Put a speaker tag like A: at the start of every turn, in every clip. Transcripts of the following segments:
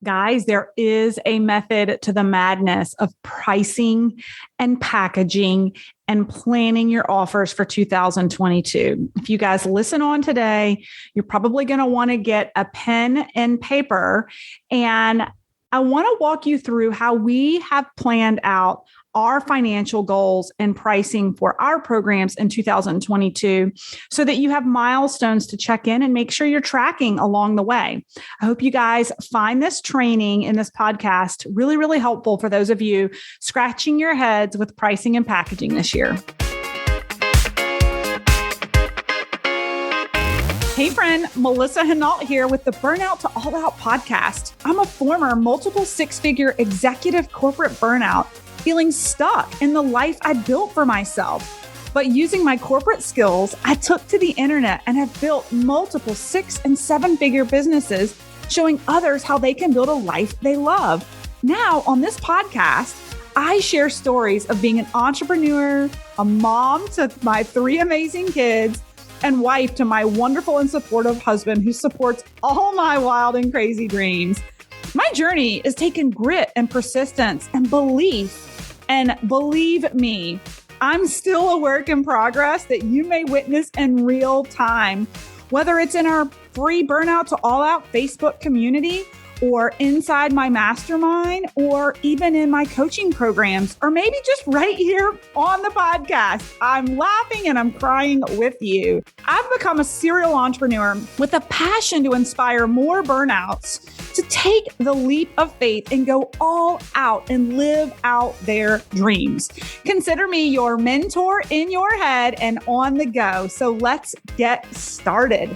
A: Guys, there is a method to the madness of pricing and packaging and planning your offers for 2022. If you guys listen on today, you're probably going to want to get a pen and paper. And I want to walk you through how we have planned out our financial goals and pricing for our programs in 2022 so that you have milestones to check in and make sure you're tracking along the way. I hope you guys find this training in this podcast really, really helpful for those of you scratching your heads with pricing and packaging this year. Hey friend, Melissa Hinault here with the Burnout to All Out podcast. I'm a former multiple six-figure executive corporate burnout, feeling stuck in the life I built for myself. But using my corporate skills, I took to the internet and have built multiple 6- and 7-figure businesses, showing others how they can build a life they love. Now, on this podcast, I share stories of being an entrepreneur, a mom to my 3 amazing kids, and wife to my wonderful and supportive husband who supports all my wild and crazy dreams. My journey is taking grit and persistence and belief. And believe me, I'm still a work in progress that you may witness in real time, whether it's in our free Burnout to All Out Facebook community or inside my mastermind, or even in my coaching programs, or maybe just right here on the podcast. I'm laughing and I'm crying with you. I've become a serial entrepreneur with a passion to inspire more burnouts to take the leap of faith and go all out and live out their dreams. Consider me your mentor in your head and on the go. So let's get started.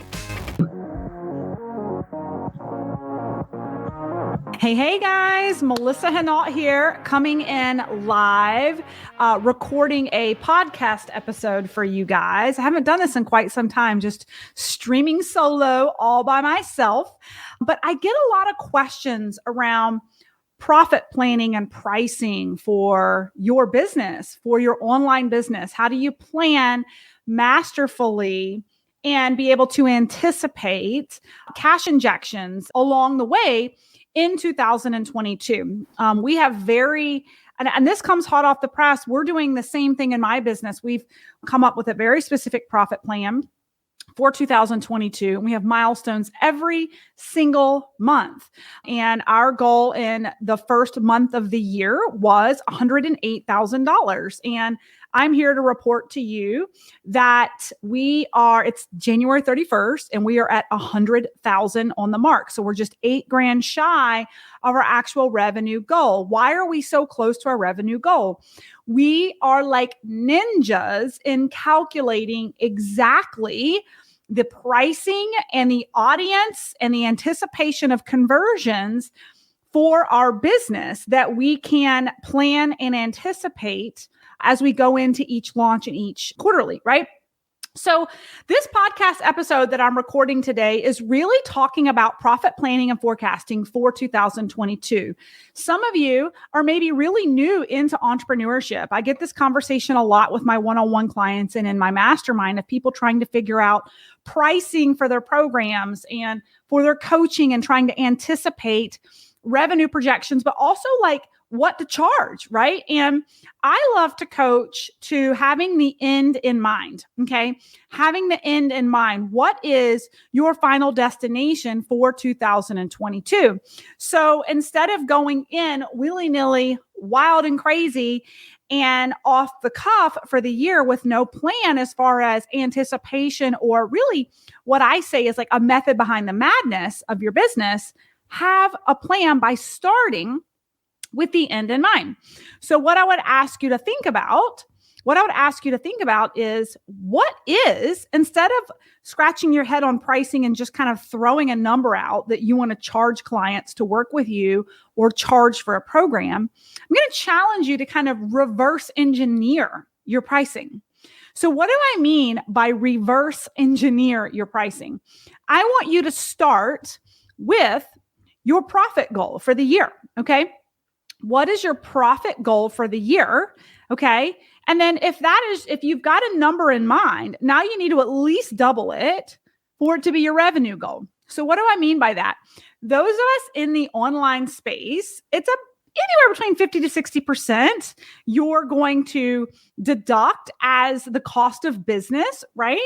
A: Hey guys, Melissa Hinault here, coming in live, recording a podcast episode for you guys. I haven't done this in quite some time, just streaming solo all by myself. But I get a lot of questions around profit planning and pricing for your business, for your online business. How do you plan masterfully and be able to anticipate cash injections along the way in 2022? We have and this comes hot off the press. We're doing the same thing in my business. We've come up with a very specific profit plan for 2022. And we have milestones every single month. And our goal in the first month of the year was $108,000. And I'm here to report to you that it's January 31st and we are at 100,000 on the mark. So we're just $8,000 shy of our actual revenue goal. Why are we so close to our revenue goal? We are like ninjas in calculating exactly the pricing and the audience and the anticipation of conversions for our business that we can plan and anticipate as we go into each launch and each quarterly, right? So this podcast episode that I'm recording today is really talking about profit planning and forecasting for 2022. Some of you are maybe really new into entrepreneurship. I get this conversation a lot with my one-on-one clients and in my mastermind of people trying to figure out pricing for their programs and for their coaching and trying to anticipate revenue projections, but also like what to charge, right? And I love to coach to having the end in mind, okay? Having the end in mind. What is your final destination for 2022? So instead of going in willy-nilly, wild and crazy, and off the cuff for the year with no plan as far as anticipation, or really what I say is like a method behind the madness of your business, have a plan by starting with the end in mind. So what I would ask you to think about is what is, instead of scratching your head on pricing and just kind of throwing a number out that you want to charge clients to work with you or charge for a program, I'm going to challenge you to kind of reverse engineer your pricing. So what do I mean by reverse engineer your pricing? I want you to start with your profit goal for the year, okay? What is your profit goal for the year? Okay. And then if you've got a number in mind, now you need to at least double it for it to be your revenue goal. So what do I mean by that? those of us in the online space, it's anywhere between 50 to 60% you're going to deduct as the cost of business, right?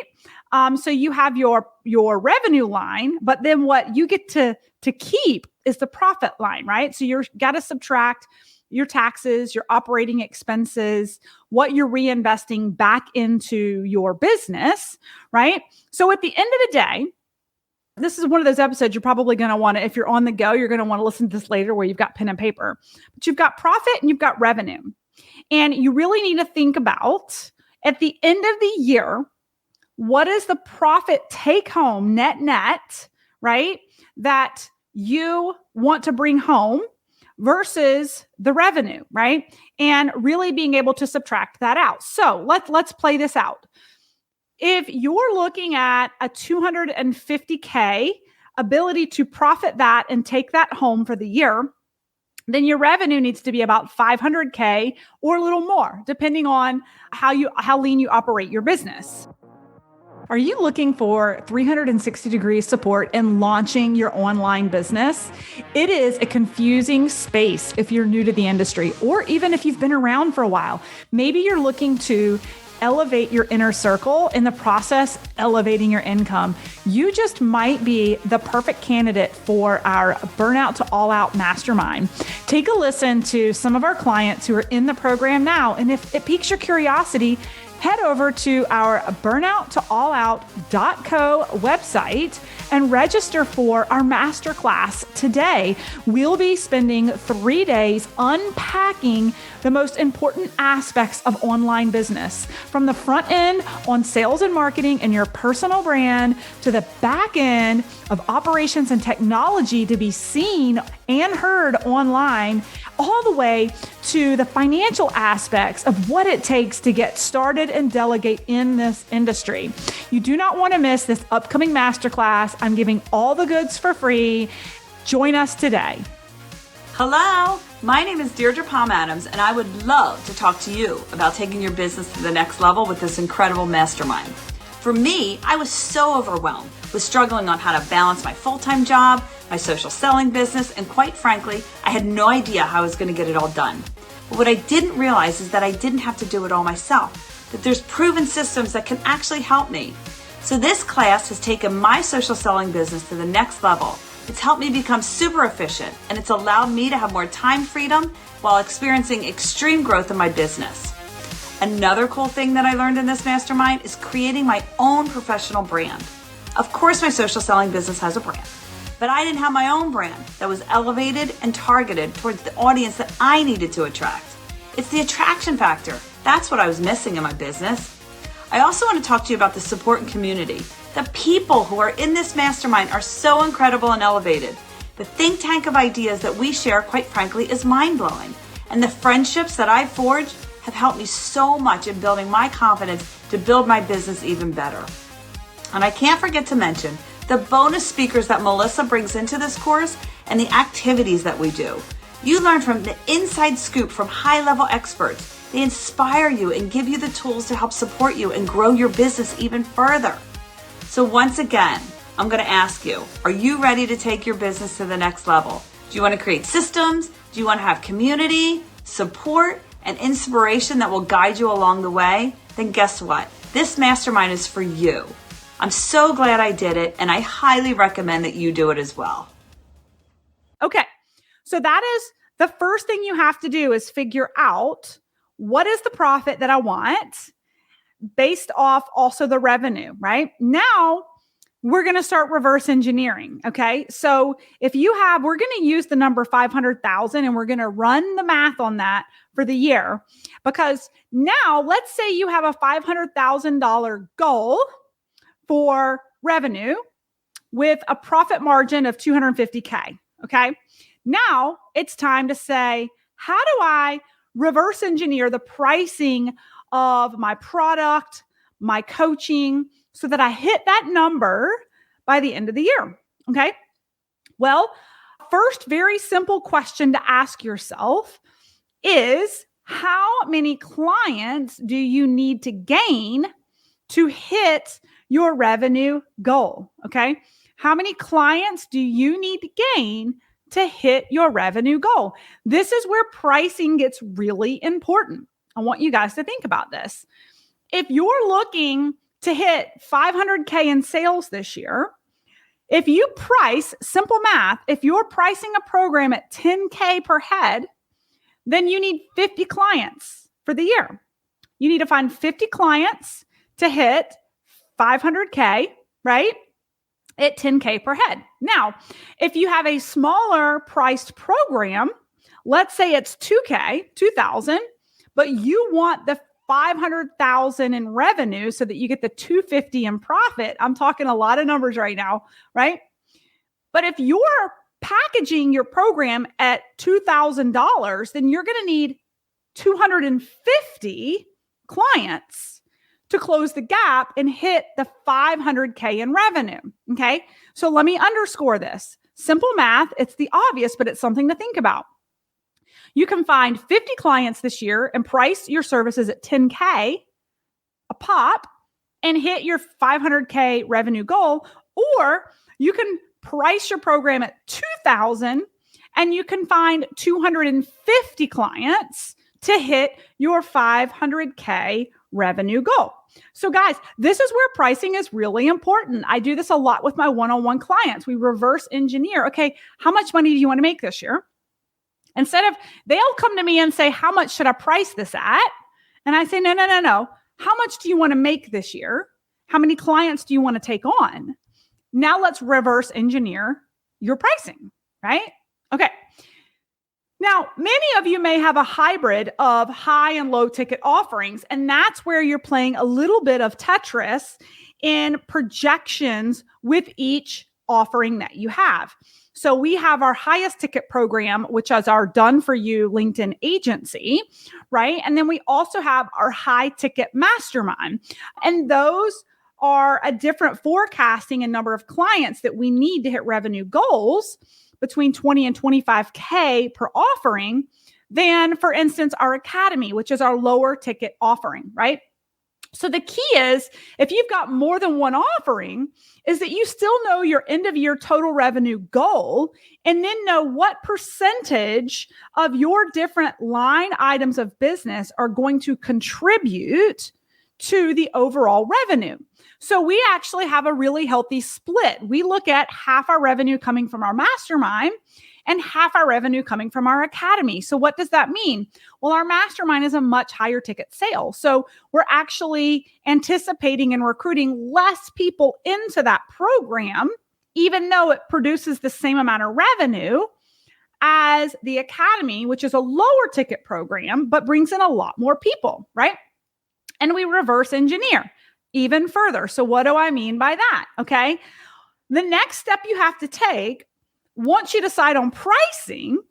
A: So you have your revenue line, but then what you get to keep is the profit line, right? So you're got to subtract your taxes, your operating expenses, what you're reinvesting back into your business, right? So at the end of the day, this is one of those episodes you're probably going to want to, if you're on the go, you're going to want to listen to this later where you've got pen and paper, but you've got profit and you've got revenue. And you really need to think about at the end of the year, what is the profit take home net, right? That you want to bring home versus the revenue, right? And really being able to subtract that out. So let's play this out. If you're looking at a $250K ability to profit that and take that home for the year, then your revenue needs to be about $500K or a little more, depending on how lean you operate your business. Are you looking for 360-degree support in launching your online business? It is a confusing space if you're new to the industry, or even if you've been around for a while. Maybe you're looking to elevate your inner circle, in the process, elevating your income. You just might be the perfect candidate for our Burnout to All Out Mastermind. Take a listen to some of our clients who are in the program now. And if it piques your curiosity, head over to our burnouttoallout.co website and register for our masterclass today. We'll be spending 3 days unpacking the most important aspects of online business, from the front end on sales and marketing and your personal brand to the back end of operations and technology to be seen and heard online, all the way to the financial aspects of what it takes to get started and delegate in this industry. You do not want to miss this upcoming masterclass. I'm giving all the goods for free. Join us today.
B: Hello, my name is Deirdre Palm Adams, and I would love to talk to you about taking your business to the next level with this incredible mastermind. For me, I was so overwhelmed with struggling on how to balance my full-time job, my social selling business, and quite frankly, I had no idea how I was going to get it all done. But what I didn't realize is that I didn't have to do it all myself, that there's proven systems that can actually help me. So this class has taken my social selling business to the next level. It's helped me become super efficient, and it's allowed me to have more time freedom while experiencing extreme growth in my business. Another cool thing that I learned in this mastermind is creating my own professional brand. Of course, my social selling business has a brand, but I didn't have my own brand that was elevated and targeted towards the audience that I needed to attract. It's the attraction factor. That's what I was missing in my business. I also want to talk to you about the support and community. The people who are in this mastermind are so incredible and elevated. The think tank of ideas that we share, quite frankly, is mind-blowing. And the friendships that I've forged have helped me so much in building my confidence to build my business even better. And I can't forget to mention the bonus speakers that Melissa brings into this course and the activities that we do. You learn from the inside scoop from high-level experts. They inspire you and give you the tools to help support you and grow your business even further. So once again, I'm going to ask you, are you ready to take your business to the next level? Do you want to create systems? Do you want to have community, support, and inspiration that will guide you along the way? Then guess what? This mastermind is for you. I'm so glad I did it, and I highly recommend that you do it as well.
A: Okay, so that is the first thing you have to do is figure out what is the profit that I want based off also the revenue, right? Now, we're going to start reverse engineering. Okay. So we're going to use the number 500,000 and we're going to run the math on that for the year, because now let's say you have a $500,000 goal for revenue with a profit margin of 250K. Okay. Now it's time to say, how do I reverse engineer the pricing of my product, my coaching, so that I hit that number by the end of the year? Okay. Well, first, very simple question to ask yourself is, how many clients do you need to gain to hit your revenue goal? Okay. How many clients do you need to gain to hit your revenue goal? This is where pricing gets really important. I want you guys to think about this. If you're looking to hit 500K in sales this year, if you price, simple math, if you're pricing a program at 10K per head, then you need 50 clients for the year. You need to find 50 clients to hit 500K, right? At 10K per head. Now, if you have a smaller priced program, let's say it's 2,000, but you want the 500,000 in revenue so that you get the 250 in profit. I'm talking a lot of numbers right now, right? But if you're packaging your program at $2,000, then you're going to need 250 clients to close the gap and hit the 500K in revenue. Okay. So let me underscore this. Simple math. It's the obvious, but it's something to think about. You can find 50 clients this year and price your services at 10K a pop and hit your 500K revenue goal, or you can price your program at 2,000 and you can find 250 clients to hit your 500K revenue goal. So guys, this is where pricing is really important. I do this a lot with my one-on-one clients. We reverse engineer. Okay, how much money do you want to make this year? Instead of, they'll come to me and say, how much should I price this at? And I say, no. How much do you want to make this year? How many clients do you want to take on? Now let's reverse engineer your pricing, right? Okay. Now, many of you may have a hybrid of high and low ticket offerings, and that's where you're playing a little bit of Tetris in projections with each offering that you have. So we have our highest ticket program, which is our done for you LinkedIn agency, right? And then we also have our high ticket mastermind. And those are a different forecasting and number of clients that we need to hit revenue goals between 20 and 25K per offering than, for instance, our academy, which is our lower ticket offering, right? So the key is, if you've got more than one offering, is that you still know your end of year total revenue goal, and then know what percentage of your different line items of business are going to contribute to the overall revenue. So we actually have a really healthy split. We look at half our revenue coming from our mastermind and half our revenue coming from our academy. So what does that mean? Well, our mastermind is a much higher ticket sale. So we're actually anticipating and recruiting less people into that program, even though it produces the same amount of revenue as the academy, which is a lower ticket program, but brings in a lot more people, right? And we reverse engineer even further. So what do I mean by that? Okay. The next step you have to take, once you decide on pricing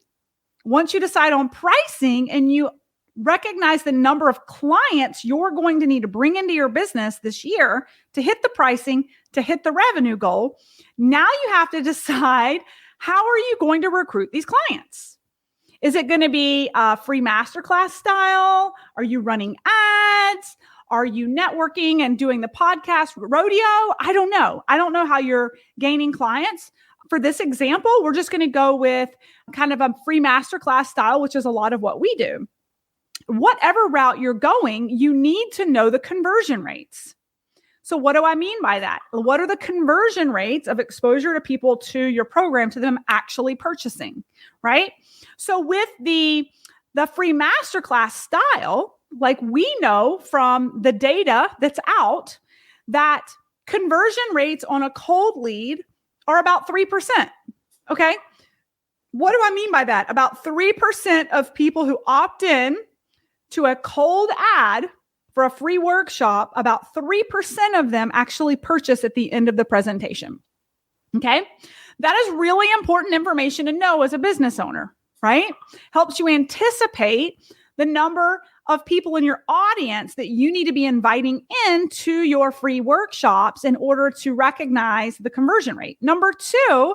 A: and you recognize the number of clients you're going to need to bring into your business this year to hit the pricing, to hit the revenue goal, now you have to decide, how are you going to recruit these clients? Is it going to be a free masterclass style? Are you running ads? Are you networking and doing the podcast rodeo? I don't know. I don't know how you're gaining clients. For this example, we're just going to go with kind of a free masterclass style, which is a lot of what we do. Whatever route you're going, you need to know the conversion rates. So what do I mean by that? What are the conversion rates of exposure to people to your program, to them actually purchasing, right? So with the free masterclass style, like we know from the data that's out that conversion rates on a cold lead are about 3%. Okay. What do I mean by that? About 3% of people who opt in to a cold ad for a free workshop, about 3% of them actually purchase at the end of the presentation. Okay. That is really important information to know as a business owner, right? Helps you anticipate the number of people in your audience that you need to be inviting into your free workshops in order to recognize the conversion rate. Number 2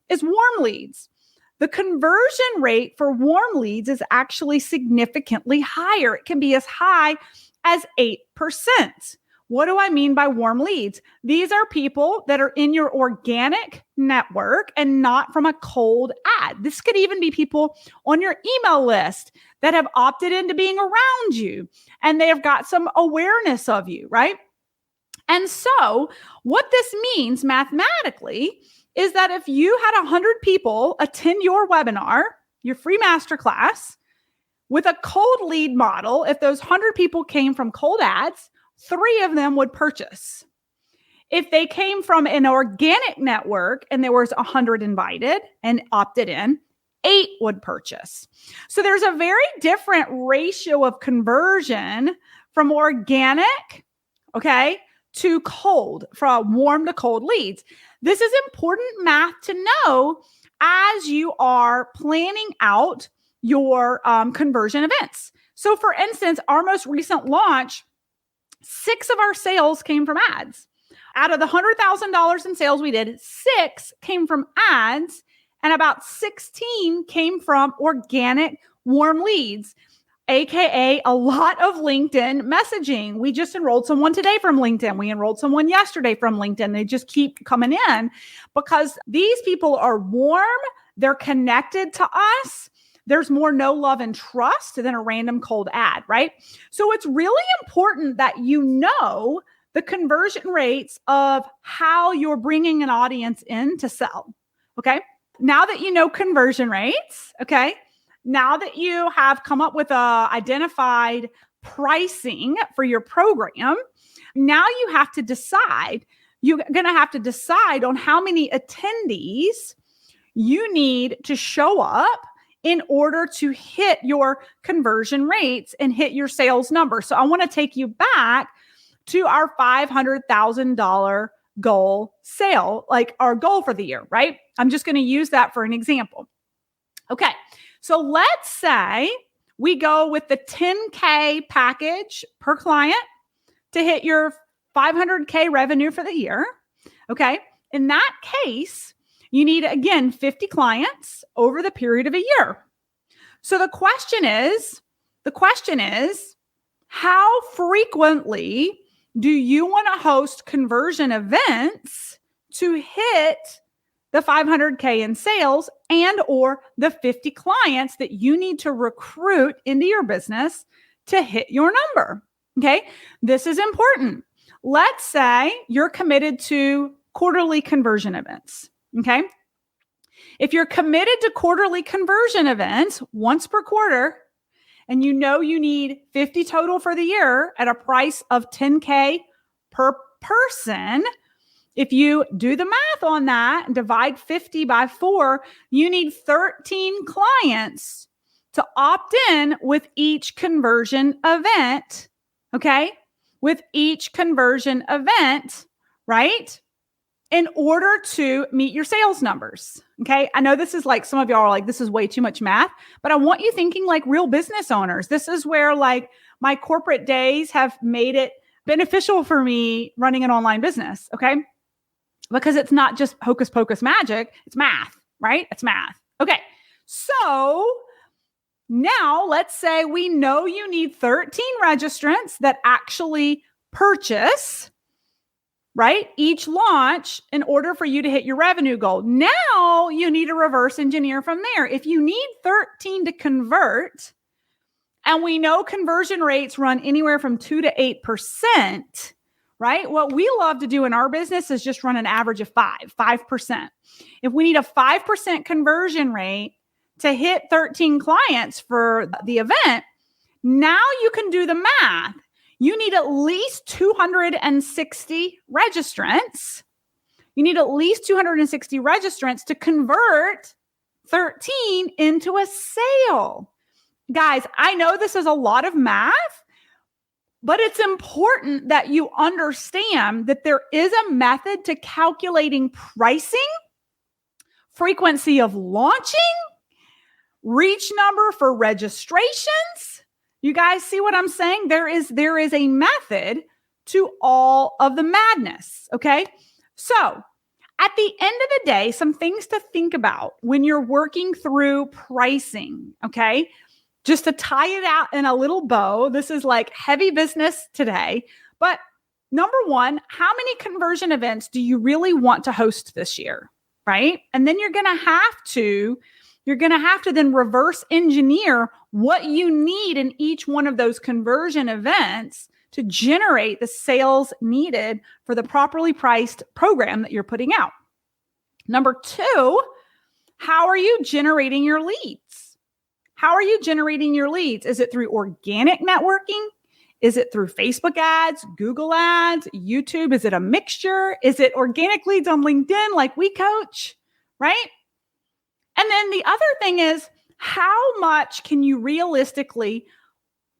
A: is warm leads. The conversion rate for warm leads is actually significantly higher. It can be as high as 8%. What do I mean by warm leads? These are people that are in your organic network and not from a cold ad. This could even be people on your email list that have opted into being around you and they have got some awareness of you, right? And so what this means mathematically is that if you had 100 people attend your webinar, your free masterclass, with a cold lead model, if those 100 people came from cold ads, 3 of them would purchase. If they came from an organic network and there was 100 invited and opted in, 8 would purchase. So there's a very different ratio of conversion from organic, okay, to cold, from warm to cold leads. This is important math to know as you are planning out your conversion events. So for instance, our most recent launch, 6 of our sales came from ads. Out of the $100,000 in sales we did, 6 came from ads and about 16 came from organic warm leads, AKA a lot of LinkedIn messaging. We just enrolled someone today from LinkedIn. We enrolled someone yesterday from LinkedIn. They just keep coming in because these people are warm. They're connected to us. There's more know, love, and trust than a random cold ad, right? So it's really important that you know the conversion rates of how you're bringing an audience in to sell, okay? Now that you know conversion rates, okay? Now that you have come up with a identified pricing for your program, now you have to decide, you're going to have to decide on how many attendees you need to show up in order to hit your conversion rates and hit your sales number. So I want to take you back to our $500,000 goal sale, like our goal for the year, right? I'm just going to use that for an example. Okay. So let's say we go with the 10K package per client to hit your 500K revenue for the year. Okay. In that case, you need, again, 50 clients over the period of a year. So the question is, how frequently do you want to host conversion events to hit the 500K in sales and or the 50 clients that you need to recruit into your business to hit your number? Okay. This is important. Let's say you're committed to quarterly conversion events. Okay. If you're committed to quarterly conversion events once per quarter, and you know you need 50 total for the year at a price of 10K per person, if you do the math on that and divide 50 by 4, you need 13 clients to opt in with each conversion event. Okay. With each conversion event, right? In order to meet your sales numbers. Okay. I know this is like, some of y'all are like, this is way too much math, but I want you thinking like real business owners. This is where like my corporate days have made it beneficial for me running an online business. Okay. Because it's not just hocus pocus magic. It's math, right? It's math. Okay. So now let's say we know you need 13 registrants that actually purchase, right? Each launch in order for you to hit your revenue goal. Now you need to reverse engineer from there. If you need 13 to convert, and we know conversion rates run anywhere from 2 to 8%, right? What we love to do in our business is just run an average of 5%. If we need a 5% conversion rate to hit 13 clients for the event, now you can do the math. You need at least 260 registrants. You need at least 260 registrants to convert 13 into a sale. Guys, I know this is a lot of math, but it's important that you understand that there is a method to calculating pricing, frequency of launching, reach number for registrations. You guys see what I'm saying? There is a method to all of the madness, okay? So at the end of the day, some things to think about when you're working through pricing, okay? Just to tie it out in a little bow, this is like heavy business today, but number one, how many conversion events do you really want to host this year, right? And then you're going to have to then reverse engineer what you need in each one of those conversion events to generate the sales needed for the properly priced program that you're putting out. Number two, how are you generating your leads? How are you generating your leads? Is it through organic networking? Is it through Facebook ads, Google ads, YouTube? Is it a mixture? Is it organic leads on LinkedIn like WeCoach, right? And then the other thing is, how much can you realistically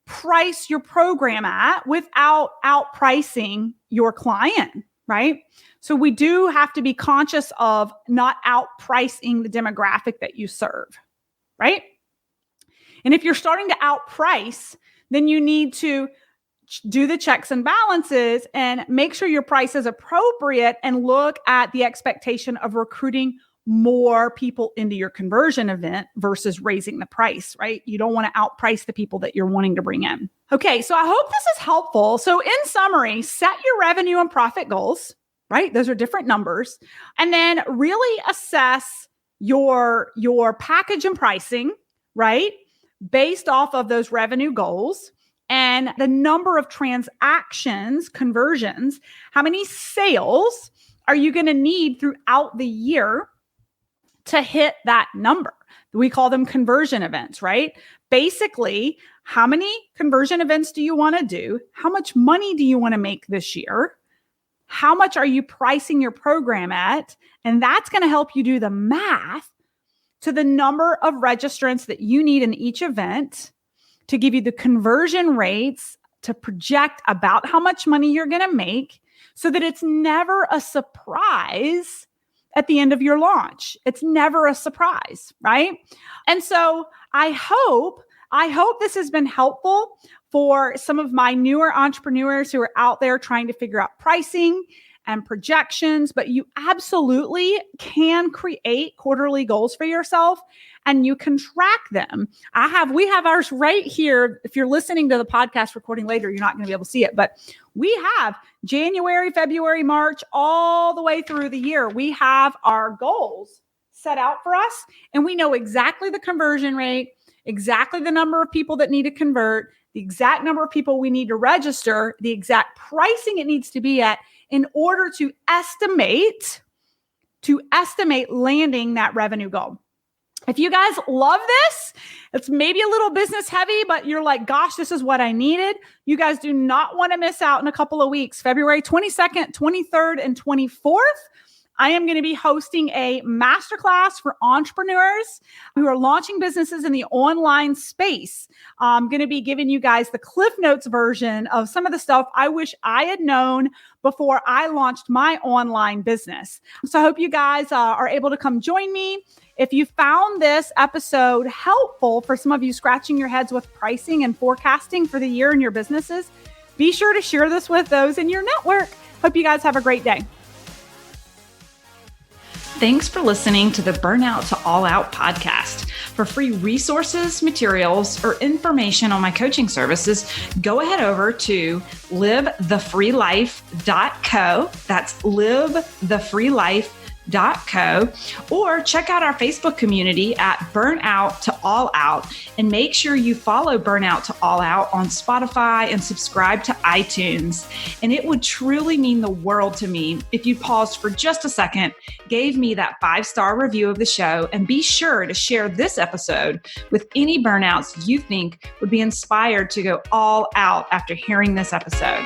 A: price your program at without outpricing your client, right? So we do have to be conscious of not outpricing the demographic that you serve, right? And if you're starting to outprice, then you need to do the checks and balances and make sure your price is appropriate and look at the expectation of recruiting more people into your conversion event versus raising the price, right? You don't want to outprice the people that you're wanting to bring in. Okay, so I hope this is helpful. So in summary, set your revenue and profit goals, right? Those are different numbers. And then really assess your package and pricing, right? Based off of those revenue goals and the number of transactions, conversions, how many sales are you going to need throughout the year to hit that number? We call them conversion events, right? Basically, how many conversion events do you want to do? How much money do you want to make this year? How much are you pricing your program at? And that's going to help you do the math to the number of registrants that you need in each event to give you the conversion rates to project about how much money you're going to make so that it's never a surprise at the end of your launch. It's never a surprise, right? And so I hope this has been helpful for some of my newer entrepreneurs who are out there trying to figure out pricing and projections, but you absolutely can create quarterly goals for yourself and you can track them. We have ours right here. If you're listening to the podcast recording later, you're not going to be able to see it, but we have January, February, March, all the way through the year. We have our goals set out for us and we know exactly the conversion rate, exactly the number of people that need to convert, the exact number of people we need to register, the exact pricing it needs to be at in order to estimate landing that revenue goal. If you guys love this, it's maybe a little business heavy, but you're like, gosh, this is what I needed. You guys do not want to miss out in a couple of weeks, February 22nd, 23rd, and 24th. I am going to be hosting a masterclass for entrepreneurs who are launching businesses in the online space. I'm going to be giving you guys the Cliff Notes version of some of the stuff I wish I had known before I launched my online business. So I hope you guys are able to come join me. If you found this episode helpful for some of you scratching your heads with pricing and forecasting for the year in your businesses, be sure to share this with those in your network. Hope you guys have a great day. Thanks for listening to the Burnout to All Out podcast. For free resources, materials, or information on my coaching services, go ahead over to livethefreelife.co. That's livethefreelife.co. Or check out our Facebook community at Burnout to All Out and make sure you follow Burnout to All Out on Spotify and subscribe to iTunes. And it would truly mean the world to me if you paused for just a second, gave me that 5-star review of the show, and be sure to share this episode with any burnouts you think would be inspired to go all out after hearing this episode.